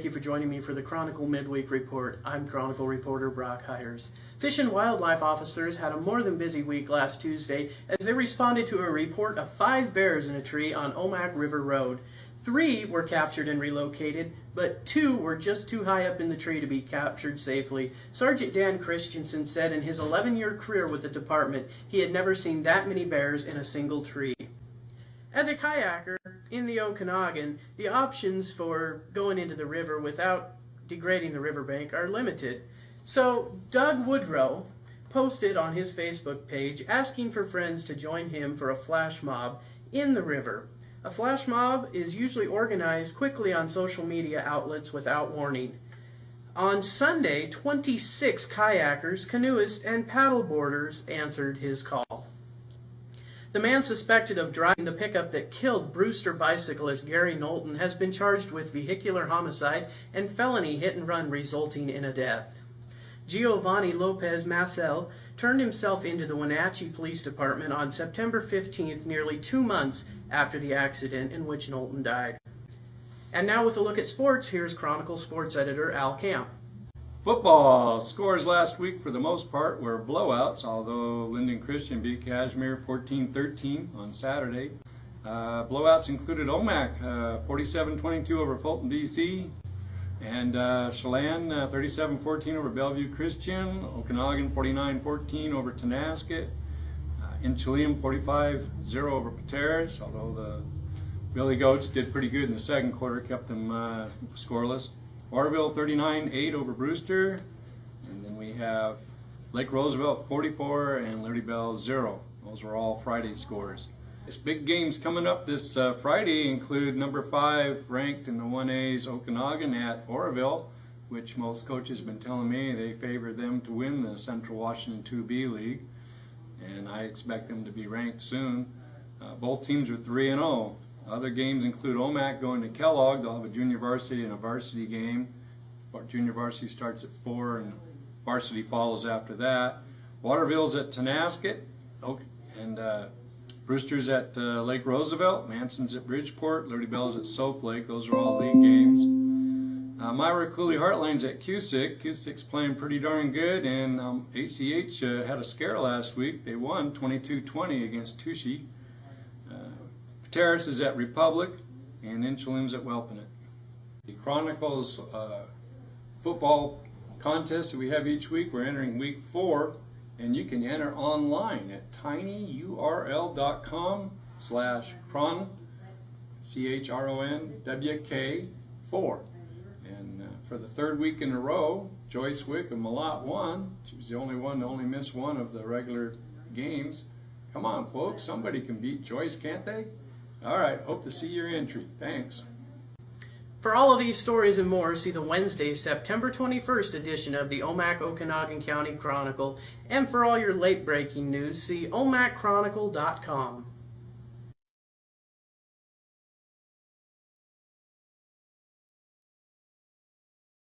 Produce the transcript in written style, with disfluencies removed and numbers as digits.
thank you for joining me for the Chronicle Midweek Report. I'm Chronicle reporter Brock Hires. Fish and Wildlife officers had a more than busy week last Tuesday as they responded to a report of 5 bears in a tree on Omak River Road. 3 were captured and relocated, but 2 were just too high up in the tree to be captured safely. Sergeant Dan Christensen said in his 11-year career with the department, he had never seen that many bears in a single tree. As a kayaker in the Okanogan, the options for going into the river without degrading the riverbank are limited. So Doug Woodrow posted on his Facebook page asking for friends to join him for a flash mob in the river. A flash mob is usually organized quickly on social media outlets without warning. On Sunday, 26 kayakers, canoeists, and paddleboarders answered his call. The man suspected of driving the pickup that killed Brewster bicyclist Gary Knowlton has been charged with vehicular homicide and felony hit-and-run resulting in a death. Giovanni Lopez Massel turned himself into the Wenatchee Police Department on September 15th, nearly 2 months after the accident in which Knowlton died. And now with a look at sports, here's Chronicle Sports Editor Al Camp. Football scores last week for the most part were blowouts, although Linden Christian beat Kashmir 14-13 on Saturday. Blowouts included Omak 47-22 over Fulton, BC, and Chelan 37-14 over Bellevue Christian, Okanogan 49-14 over Tonasket, Inchelium 45-0 over Pateras, although the Billy Goats did pretty good in the second quarter, kept them scoreless. Waterville 39-8 over Brewster, and then we have Lake Roosevelt 44 and Liberty Bell 0. Those were all Friday scores. This big games coming up this Friday include number 5 ranked in the 1A's Okanogan at Oroville, which most coaches have been telling me they favor them to win the Central Washington 2B League, and I expect them to be ranked soon. Both teams are 3-0. Other games include Omak going to Kellogg. They'll have a junior varsity and a varsity game. Junior varsity starts at 4 and varsity follows after that. Waterville's at Tonasket, and Brewster's at Lake Roosevelt. Manson's at Bridgeport. Liberty Bell's at Soap Lake. Those are all league games. Myra Cooley Heartline's at Cusick. Cusick's playing pretty darn good, and ACH had a scare last week. They won 22-20 against Tushy. Pateras is at Republic, and Inchelium's at Welpinit. The Chronicle's football contest that we have each week, we're entering week 4, and you can enter online at tinyurl.com/chron, CHRONWK4. And for the 3rd week in a row, Joyce Wick of Malott won. She was the only one to only miss one of the regular games. Come on, folks, somebody can beat Joyce, can't they? All right, hope to see your entry. Thanks. For all of these stories and more, see the Wednesday, September 21st edition of the Omak Okanogan County Chronicle. And for all your late-breaking news, see omakchronicle.com.